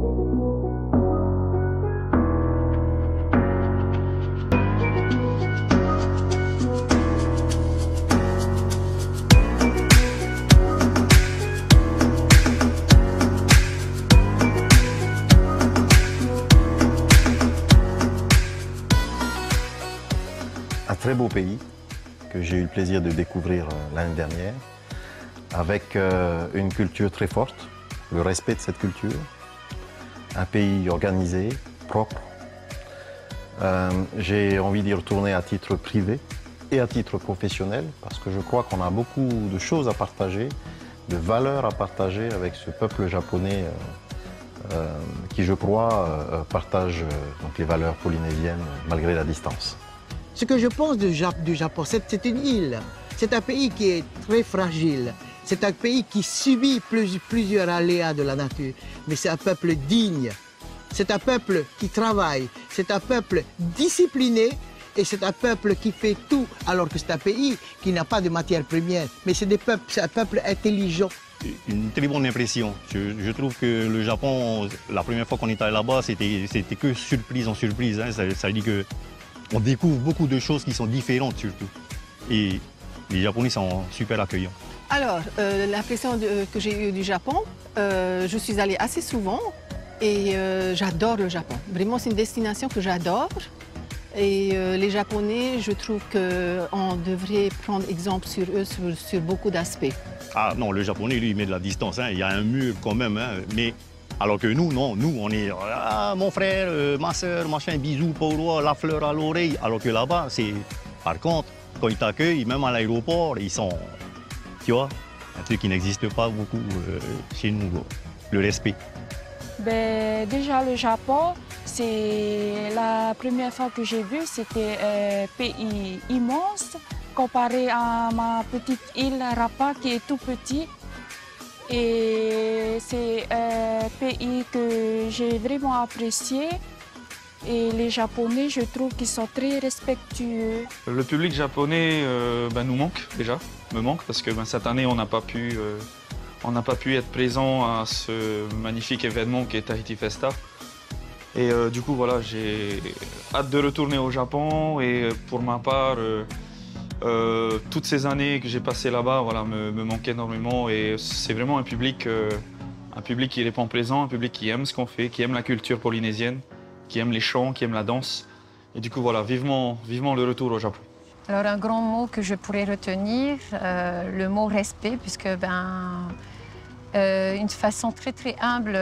Un très beau pays que j'ai eu le plaisir de découvrir l'année dernière, avec une culture très forte, le respect de cette culture, un pays organisé, propre. J'ai envie d'y retourner à titre privé et à titre professionnel, parce que je crois qu'on a beaucoup de choses à partager, de valeurs à partager avec ce peuple japonais qui, je crois, partage donc les valeurs polynésiennes malgré la distance. Ce que je pense du Japon, c'est une île. C'est un pays qui est très fragile. C'est un pays qui subit plusieurs aléas de la nature. Mais c'est un peuple digne. C'est un peuple qui travaille. C'est un peuple discipliné. Et c'est un peuple qui fait tout, alors que c'est un pays qui n'a pas de matière première. Mais c'est un peuple intelligent. Une très bonne impression. Je trouve que le Japon, la première fois qu'on est allé là-bas, c'était que surprise en surprise. Hein. Ça dit que on découvre beaucoup de choses qui sont différentes surtout. Et les Japonais sont super accueillants. Alors, l'impression que j'ai eue du Japon, je suis allée assez souvent et j'adore le Japon. Vraiment, c'est une destination que j'adore. Et les Japonais, je trouve qu'on devrait prendre exemple sur eux sur beaucoup d'aspects. Ah non, le Japonais, lui, il met de la distance. Hein. Il y a un mur quand même, hein. Mais alors que nous, non, nous, on est mon frère, ma soeur, machin, bisous, Paulo, la fleur à l'oreille. Alors que là-bas, c'est. Par contre, quand ils t'accueillent, même à l'aéroport, ils sont. Tu vois, un truc qui n'existe pas beaucoup chez nous, le respect. Ben, déjà, le Japon, c'est la première fois que j'ai vu, c'était un pays immense comparé à ma petite île Rapa qui est tout petit. Et c'est un pays que j'ai vraiment apprécié. Et les Japonais, je trouve qu'ils sont très respectueux. Le public japonais nous manque déjà, me manque parce que cette année, on n'a pas pu être présent à ce magnifique événement qui est Tahiti Festa. Et du coup, voilà, j'ai hâte de retourner au Japon et pour ma part, toutes ces années que j'ai passées là-bas voilà, me manquent énormément et c'est vraiment un public qui répond présent, un public qui aime ce qu'on fait, qui aime la culture polynésienne, qui aime les chants, qui aime la danse. Et du coup, voilà, vivement le retour au Japon. Alors, un grand mot que je pourrais retenir, le mot respect, puisque une façon très très humble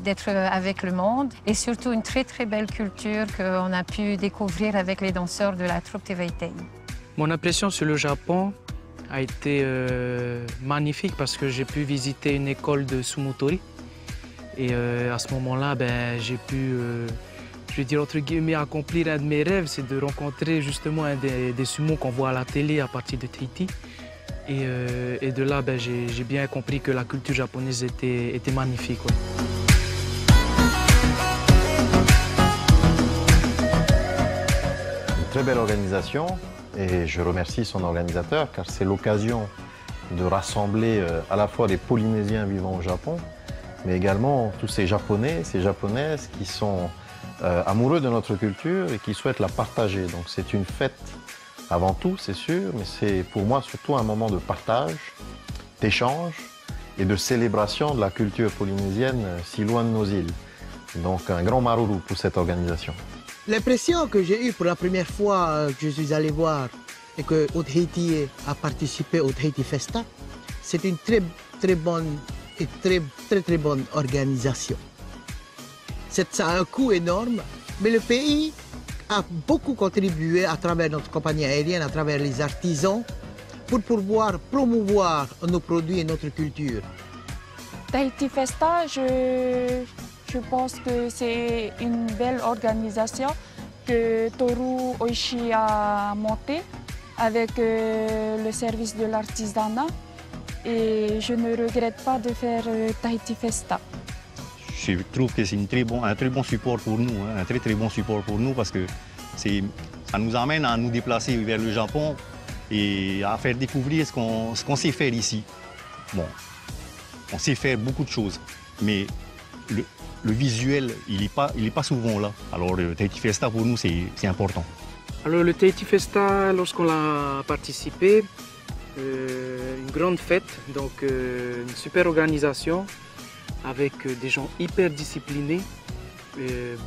d'être avec le monde et surtout une très très belle culture qu'on a pu découvrir avec les danseurs de la troupe Tewaitei. Mon impression sur le Japon a été magnifique parce que j'ai pu visiter une école de sumotori. Et à ce moment-là, j'ai pu, je vais dire entre guillemets, accomplir un de mes rêves, c'est de rencontrer justement un des sumos qu'on voit à la télé à partir de Tahiti. Et de là, j'ai bien compris que la culture japonaise était magnifique. Ouais. Une très belle organisation. Et je remercie son organisateur car c'est l'occasion de rassembler à la fois les Polynésiens vivant au Japon, mais également tous ces Japonais, ces Japonaises qui sont amoureux de notre culture et qui souhaitent la partager. Donc c'est une fête avant tout, c'est sûr, mais c'est pour moi surtout un moment de partage, d'échange et de célébration de la culture polynésienne si loin de nos îles. Donc un grand maruru pour cette organisation. L'impression que j'ai eue pour la première fois que je suis allé voir et que Tahiti a participé au Tahiti Festa, c'est une très bonne et très bonne organisation. Ça a un coût énorme, mais le pays a beaucoup contribué à travers notre compagnie aérienne, à travers les artisans, pour pouvoir promouvoir nos produits et notre culture. Tahiti Festa, je pense que c'est une belle organisation que Toru Oishi a montée avec le service de l'artisanat et je ne regrette pas de faire Tahiti Festa. Je trouve que c'est un très bon support pour nous, hein, un très bon support pour nous parce que ça nous amène à nous déplacer vers le Japon et à faire découvrir ce qu'on sait faire ici. Bon, on sait faire beaucoup de choses, mais le visuel, il n'est pas souvent là. Alors le Tahiti Festa, pour nous, c'est important. Alors le Tahiti Festa, lorsqu'on a participé, une grande fête, donc une super organisation avec des gens hyper disciplinés,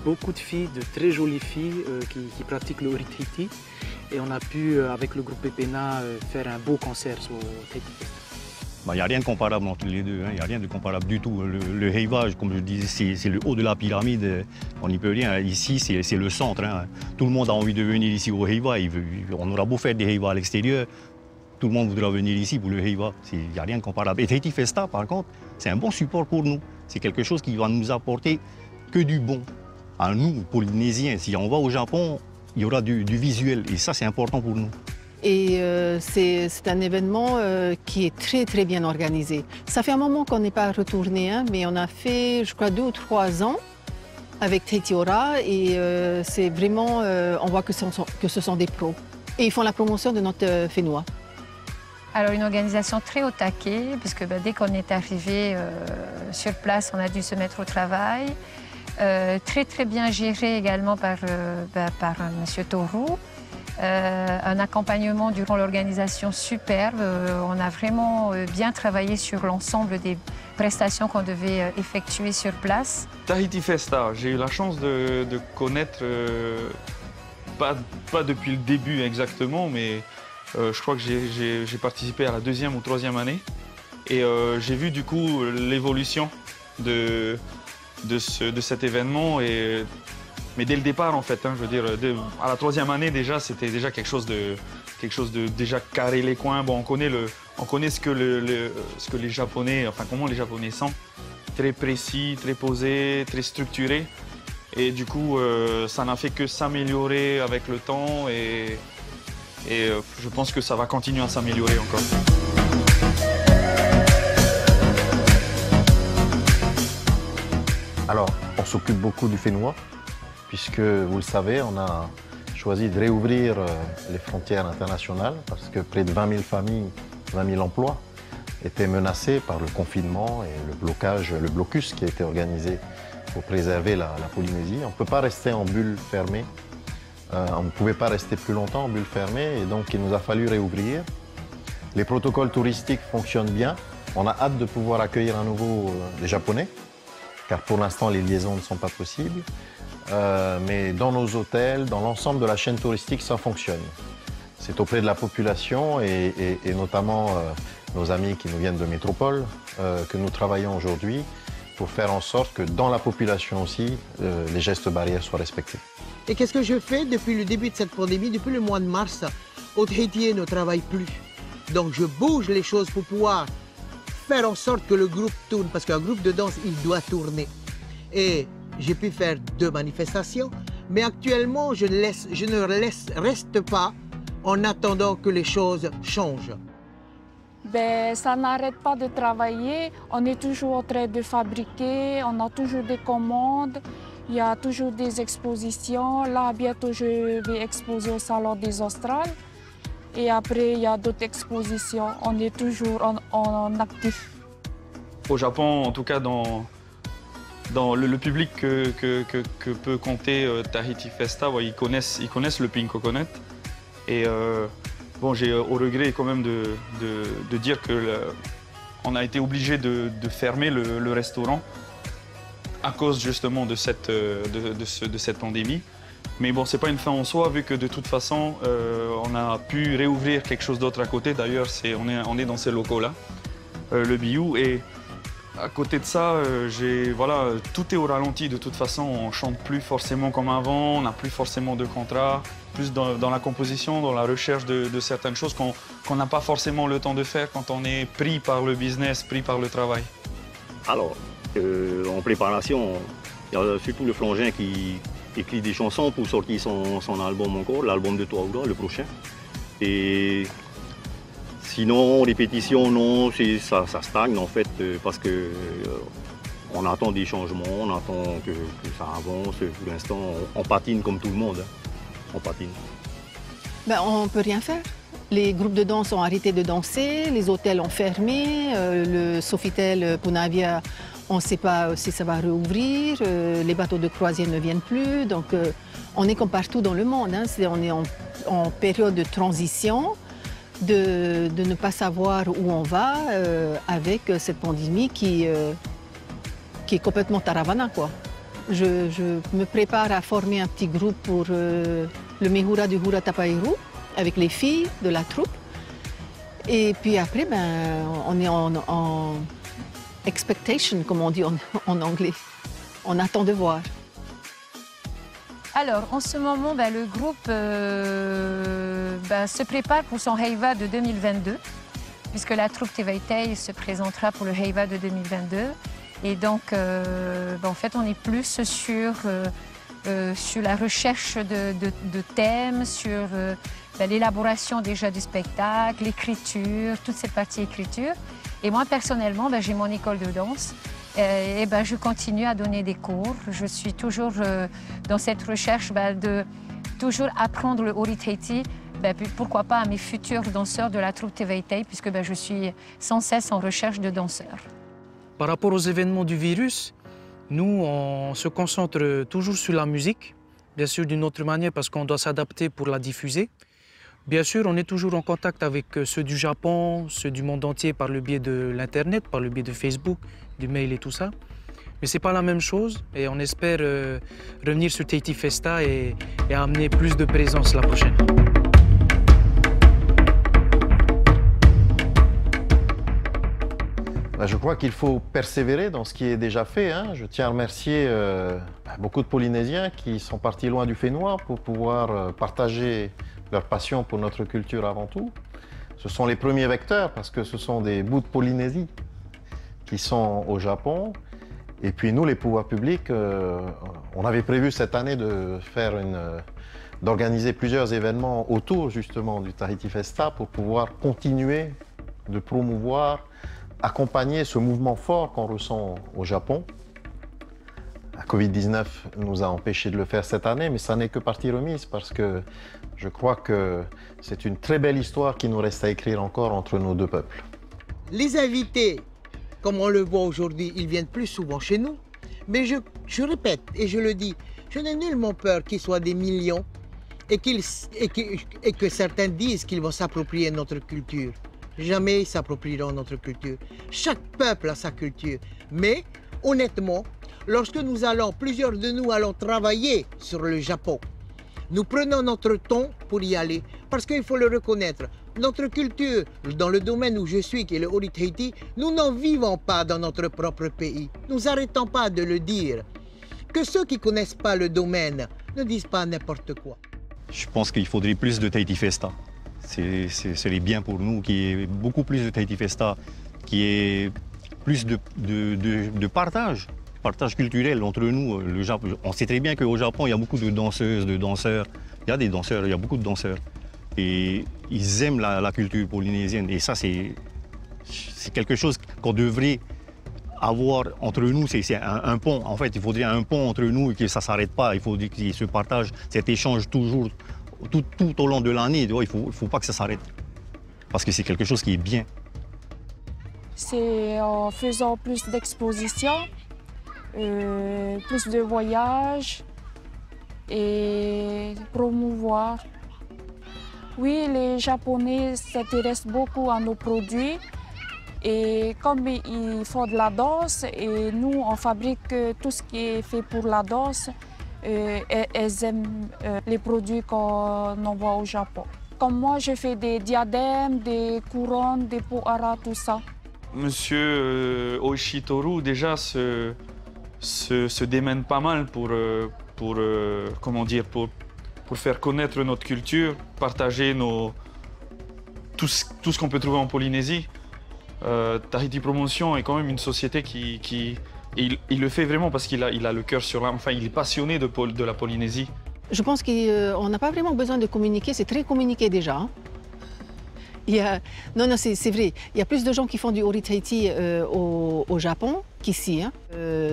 beaucoup de filles, de très jolies filles qui pratiquent le Ori Tahiti. Et on a pu, avec le groupe Pepena, faire un beau concert sur Tahiti Festa. Il n'y a rien de comparable entre les deux, il n'y a rien de comparable du tout. Le Heiva, comme je disais, c'est le haut de la pyramide, on n'y peut rien. Ici, c'est le centre. Tout le monde a envie de venir ici au Heiva. On aura beau faire des Heivas à l'extérieur, tout le monde voudra venir ici pour le Heiva. Il n'y a rien de comparable. Et Tahiti Festa, par contre, c'est un bon support pour nous. C'est quelque chose qui va nous apporter que du bon. À nous, Polynésiens, si on va au Japon, il y aura du visuel. Et ça, c'est important pour nous. Et c'est un événement qui est très très bien organisé. Ça fait un moment qu'on n'est pas retourné, mais on a fait, je crois, 2 ou 3 ans avec Tahiti Ora et c'est vraiment, on voit que ce sont des pros. Et ils font la promotion de notre Fénois. Alors une organisation très au taquet, parce que dès qu'on est arrivé sur place, on a dû se mettre au travail. Très très bien géré également par M. Toru. Un accompagnement durant l'organisation superbe. On a vraiment bien travaillé sur l'ensemble des prestations qu'on devait effectuer sur place. Tahiti Festa, j'ai eu la chance de connaître, pas depuis le début exactement, mais je crois que j'ai participé à la 2e ou 3e année. Et j'ai vu du coup l'évolution de cet événement. Mais dès le départ, en fait, je veux dire, à la 3e année déjà, c'était déjà quelque chose de déjà carrer les coins. Bon, on connaît ce que les Japonais, enfin comment les Japonais sont, très précis, très posés, très structurés. Et du coup, ça n'a fait que s'améliorer avec le temps et je pense que ça va continuer à s'améliorer encore. Alors, on s'occupe beaucoup du Fénois, puisque, vous le savez, on a choisi de réouvrir les frontières internationales, parce que près de 20 000 familles, 20 000 emplois étaient menacés par le confinement et le blocus qui a été organisé pour préserver la Polynésie. On ne peut pas rester en bulle fermée, on ne pouvait pas rester plus longtemps en bulle fermée, et donc il nous a fallu réouvrir. Les protocoles touristiques fonctionnent bien, on a hâte de pouvoir accueillir à nouveau des Japonais, car pour l'instant les liaisons ne sont pas possibles. Mais dans nos hôtels, dans l'ensemble de la chaîne touristique, ça fonctionne. C'est auprès de la population et notamment nos amis qui nous viennent de métropole que nous travaillons aujourd'hui pour faire en sorte que dans la population aussi, les gestes barrières soient respectés. Et qu'est-ce que je fais depuis le début de cette pandémie? Depuis le mois de mars, au Tahiti ne travaille plus. Donc je bouge les choses pour pouvoir faire en sorte que le groupe tourne, parce qu'un groupe de danse, il doit tourner. Et j'ai pu faire 2 manifestations, mais actuellement, je ne reste pas en attendant que les choses changent. Ça n'arrête pas de travailler, on est toujours en train de fabriquer, on a toujours des commandes, il y a toujours des expositions. Là, bientôt, je vais exposer au Salon des Australes. Et après, il y a d'autres expositions. On est toujours en actif. Au Japon, en tout cas, dans le public que peut compter Tahiti Festa, ils connaissent le Pink Coconut. Et bon, j'ai au regret quand même de dire qu'on a été obligé de fermer le restaurant à cause justement de cette pandémie. Mais bon, c'est pas une fin en soi, vu que de toute façon, on a pu réouvrir quelque chose d'autre à côté. D'ailleurs, on est dans ces locaux-là, le Biou. Et à côté de ça, voilà, tout est au ralenti. De toute façon, on chante plus forcément comme avant, on n'a plus forcément de contrat, plus dans la composition, dans la recherche de certaines choses qu'on n'a pas forcément le temps de faire quand on est pris par le business, pris par le travail. Alors, en préparation, il y a surtout le frangin qui écrit des chansons pour sortir son album encore, l'album de Toaoura, le prochain. Et sinon, répétition, non, ça stagne en fait, parce que on attend des changements, on attend que ça avance. Pour l'instant, on patine comme tout le monde, on patine. On ne peut rien faire. Les groupes de danse ont arrêté de danser, les hôtels ont fermé, le Sofitel Punavia On ne sait pas si ça va rouvrir, les bateaux de croisière ne viennent plus, donc on est comme partout dans le monde. Hein. On est en période de transition, de ne pas savoir où on va avec cette pandémie qui est complètement taravana, quoi. Je me prépare à former un petit groupe pour le Mehura du Hura Tapairu avec les filles de la troupe. Et puis après, on est en expectation, comme on dit en anglais. On attend de voir. Alors, en ce moment, le groupe se prépare pour son Heiva de 2022, puisque la troupe Tevaitei se présentera pour le Heiva de 2022. Et donc, en fait, on est plus sur la recherche de thèmes, sur l'élaboration déjà du spectacle, l'écriture, toute cette partie écriture. Et moi, personnellement, j'ai mon école de danse. Et je continue à donner des cours. Je suis toujours dans cette recherche de toujours apprendre le Ori Tahiti, pourquoi pas à mes futurs danseurs de la troupe Tevaitei, puisque je suis sans cesse en recherche de danseurs. Par rapport aux événements du virus, nous, on se concentre toujours sur la musique, bien sûr d'une autre manière parce qu'on doit s'adapter pour la diffuser. Bien sûr, on est toujours en contact avec ceux du Japon, ceux du monde entier par le biais de l'Internet, par le biais de Facebook, du mail et tout ça. Mais ce n'est pas la même chose et on espère revenir sur Tahiti Festa et amener plus de présence la prochaine. Je crois qu'il faut persévérer dans ce qui est déjà fait. Je tiens à remercier beaucoup de Polynésiens qui sont partis loin du Fénois pour pouvoir partager leur passion pour notre culture avant tout. Ce sont les premiers vecteurs parce que ce sont des bouts de Polynésie qui sont au Japon. Et puis nous, les pouvoirs publics, on avait prévu cette année d'organiser plusieurs événements autour justement du Tahiti Festa pour pouvoir continuer de promouvoir, accompagner ce mouvement fort qu'on ressent au Japon. La Covid-19 nous a empêchés de le faire cette année, mais ça n'est que partie remise parce que je crois que c'est une très belle histoire qui nous reste à écrire encore entre nos deux peuples. Les invités, comme on le voit aujourd'hui, ils viennent plus souvent chez nous. Mais je répète et je le dis, je n'ai nullement peur qu'ils soient des millions et que certains disent qu'ils vont s'approprier notre culture. Jamais ils s'approprieront notre culture. Chaque peuple a sa culture. Mais honnêtement, lorsque plusieurs de nous allons travailler sur le Japon, nous prenons notre temps pour y aller. Parce qu'il faut le reconnaître, notre culture, dans le domaine où je suis, qui est le Ori Tahiti, nous n'en vivons pas dans notre propre pays. Nous n'arrêtons pas de le dire. Que ceux qui ne connaissent pas le domaine ne disent pas n'importe quoi. Je pense qu'il faudrait plus de Tahiti Festa. Ce serait bien pour nous qu'il y ait beaucoup plus de Tahiti Festa, qu'il y ait plus de partage culturel entre nous. On sait très bien qu'au Japon, il y a beaucoup de danseuses, de danseurs. Il y a des danseurs, il y a beaucoup de danseurs. Et ils aiment la culture polynésienne. Et ça, c'est quelque chose qu'on devrait avoir entre nous. C'est un pont. En fait, il faudrait un pont entre nous et que ça ne s'arrête pas. Il faut qu'il se partage cet échange toujours. Tout au long de l'année, il ne faut pas que ça s'arrête. Parce que c'est quelque chose qui est bien. C'est en faisant plus d'expositions, plus de voyages et promouvoir. Oui, les Japonais s'intéressent beaucoup à nos produits. Et comme ils font de la danse, et nous, on fabrique tout ce qui est fait pour la danse, elles aiment les produits qu'on envoie au Japon. Comme moi, je fais des diadèmes, des couronnes, des pohara, tout ça. Monsieur Oishi Toru, déjà, se démène pas mal pour faire connaître notre culture, partager tout ce qu'on peut trouver en Polynésie. Tahiti Promotion est quand même une société il le fait vraiment parce qu'il a le cœur sur l'âme. Enfin, il est passionné de la Polynésie. Je pense qu'on n'a pas vraiment besoin de communiquer, c'est très communiqué déjà. Hein. Non, c'est vrai. Il y a plus de gens qui font du Ori Tahiti au Japon qu'ici. Hein.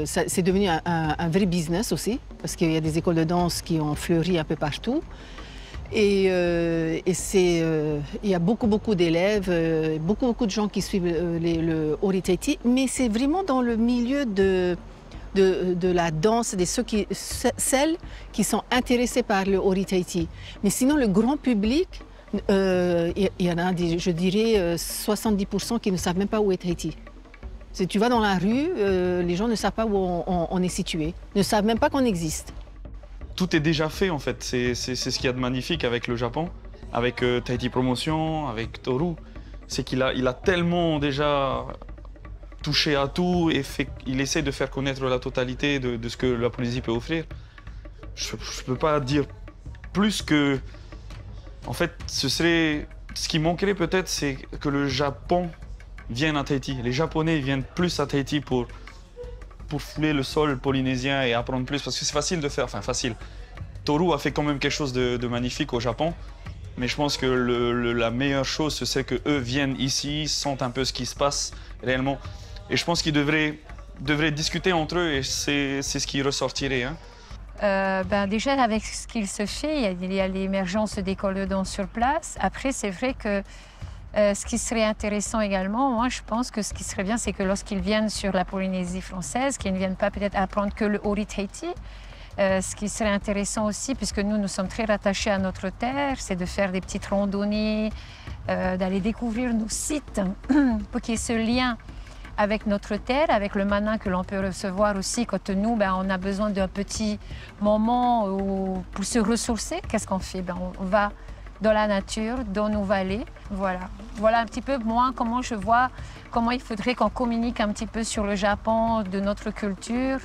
C'est devenu un vrai business aussi, parce qu'il y a des écoles de danse qui ont fleuri un peu partout. Et il y a beaucoup d'élèves, beaucoup de gens qui suivent le Ori Tahiti, mais c'est vraiment dans le milieu de la danse, celles qui sont intéressées par le Ori Tahiti. Mais sinon, le grand public, il y en a, je dirais, 70% qui ne savent même pas où est Tahiti. Si tu vas dans la rue, les gens ne savent pas où on est situé, ne savent même pas qu'on existe. Tout est déjà fait en fait, c'est ce qu'il y a de magnifique avec le Japon, avec Tahiti Promotion, avec Toru. C'est qu'il a tellement déjà touché à tout et il essaie de faire connaître la totalité de ce que la Polynésie peut offrir. Je ne peux pas dire plus que... En fait, ce qui manquerait peut-être, c'est que le Japon vienne à Tahiti. Les Japonais viennent plus à Tahiti pour fouler le sol polynésien et apprendre plus, parce que c'est facile de faire, enfin facile. Toru a fait quand même quelque chose de magnifique au Japon, mais je pense que la meilleure chose, c'est qu'eux viennent ici, sentent un peu ce qui se passe réellement. Et je pense qu'ils devraient discuter entre eux et c'est ce qui ressortirait. Hein. Déjà, avec ce qu'il se fait, il y a l'émergence d'écoles de danse sur place. Après, c'est vrai que ce qui serait intéressant également, moi je pense que ce qui serait bien, c'est que lorsqu'ils viennent sur la Polynésie française, qu'ils ne viennent pas peut-être apprendre que le Ori Tahiti. Ce qui serait intéressant aussi, puisque nous sommes très rattachés à notre terre, c'est de faire des petites randonnées, d'aller découvrir nos sites pour qu'il y ait ce lien avec notre terre, avec le mana que l'on peut recevoir aussi quand nous, on a besoin d'un petit moment pour se ressourcer. Qu'est-ce qu'on fait? On va dans la nature, dans nos vallées. Voilà un petit peu moi comment je vois, comment il faudrait qu'on communique un petit peu sur le Japon, de notre culture.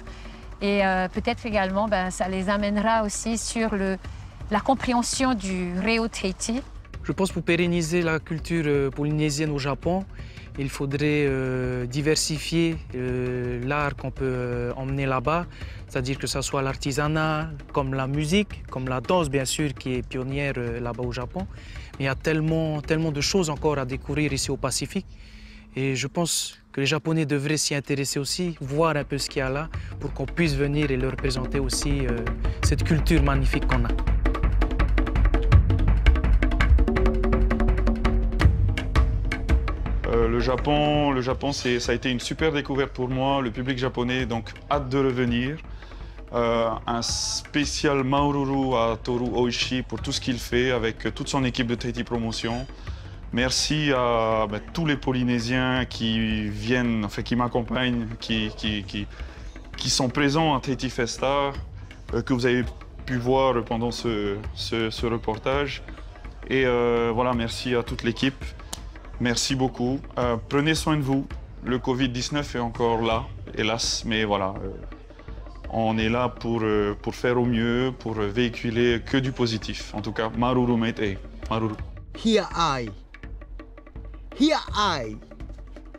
Et peut-être également, ça les amènera aussi sur la compréhension du Reo Tahiti. Je pense que pour pérenniser la culture polynésienne au Japon, il faudrait diversifier l'art qu'on peut emmener là-bas, c'est-à-dire que ce soit l'artisanat, comme la musique, comme la danse bien sûr, qui est pionnière là-bas au Japon. Mais il y a tellement de choses encore à découvrir ici au Pacifique. Et je pense que les Japonais devraient s'y intéresser aussi, voir un peu ce qu'il y a là, pour qu'on puisse venir et leur présenter aussi cette culture magnifique qu'on a. Le Japon, ça a été une super découverte pour moi, le public japonais, donc hâte de revenir. Un spécial Maururu à Toru Oishi pour tout ce qu'il fait avec toute son équipe de Tahiti Promotion. Merci à tous les Polynésiens qui viennent, enfin qui m'accompagnent, qui sont présents à Tahiti Festa, que vous avez pu voir pendant ce reportage. Et voilà, merci à toute l'équipe. Merci beaucoup. Prenez soin de vous. Le Covid-19 est encore là, hélas, mais voilà. On est là pour faire au mieux, pour véhiculer que du positif. En tout cas, Maruru mate e. Maruru. Hia ai. Hia ai.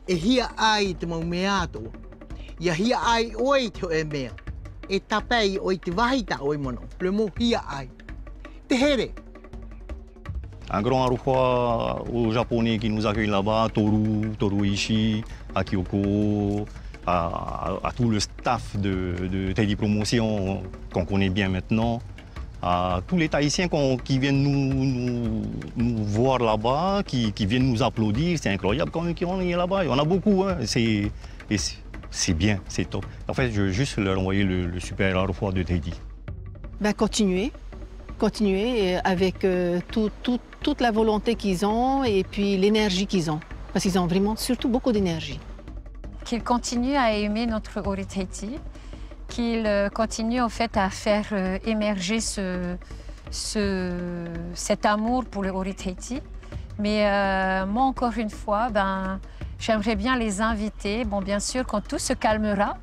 E hia ai te mau mea ato. Ia hia ai oi te o e mea. E tapei oi te wahita oi mono. Le mo hia ai. Te here. Un grand arouha aux Japonais qui nous accueillent là-bas, Toru Ishii, à Kyoko, à tout le staff de Tahiti Promotion qu'on connaît bien maintenant, à tous les Tahitiens qui viennent nous voir là-bas, qui viennent nous applaudir. C'est incroyable quand même qu'on est là-bas. Il y en a beaucoup, hein. C'est bien, c'est top. En fait, je veux juste leur envoyer le super arouha de Tahiti. Continuer avec toute la volonté qu'ils ont et puis l'énergie qu'ils ont. Parce qu'ils ont vraiment surtout beaucoup d'énergie. Qu'ils continuent à aimer notre Ori Tahiti, qu'ils continuent en fait à faire émerger cet amour pour le Ori Tahiti. Mais moi, encore une fois, j'aimerais bien les inviter, bien sûr, quand tout se calmera,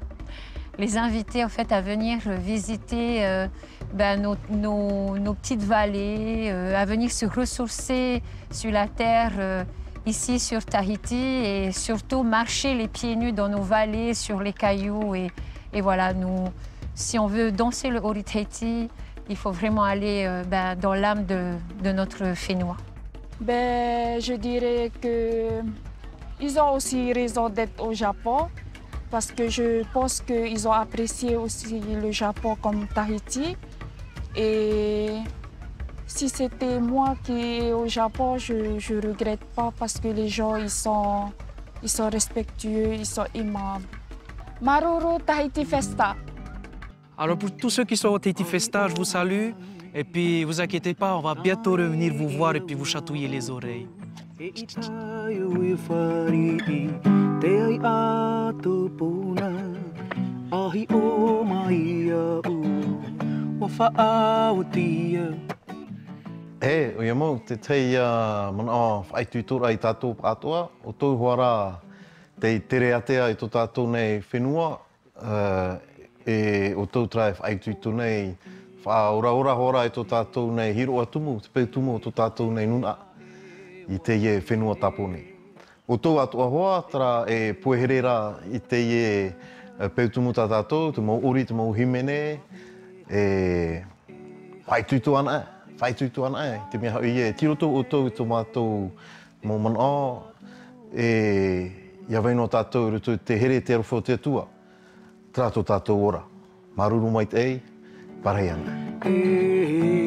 les inviter en fait à venir visiter nos petites vallées, à venir se ressourcer sur la terre ici sur Tahiti et surtout marcher les pieds nus dans nos vallées, sur les cailloux. Et voilà, si on veut danser le Ori Tahiti, il faut vraiment aller dans l'âme de notre Fénois. Je dirais qu'ils ont aussi raison d'être au Japon. Parce que je pense qu'ils ont apprécié aussi le Japon comme Tahiti. Et si c'était moi qui est au Japon, je ne regrette pas parce que les gens, ils sont respectueux, ils sont aimables. Maruru Tahiti Festa. Alors pour tous ceux qui sont au Tahiti Festa, je vous salue. Et puis, vous inquiétez pas, on va bientôt revenir vous voir et puis vous chatouiller les oreilles. E, o ia mau, te tei mana o whaitutura i tātou pātoa, o tau huara te tere atea i tō tātou nei whenua, e o tau trai whaitutu nei whaora hora i tō tātou nei hiro atumu, te pēu tumu o tō tātou nei nuna i te ie whenua tapone. O tau atua hoa, tara e pueherera i te ie pēu tumu tā tātou, te mau ori, te mau himene, e whaitutu ana e. Whaitutu ana e, te mea hau i e tiroto o tau i tō mātou mō mana o, e ia waino tātou rutu te here te arofo te atua, tērā tō tātou ora. Maruru mai te ei, parei ana.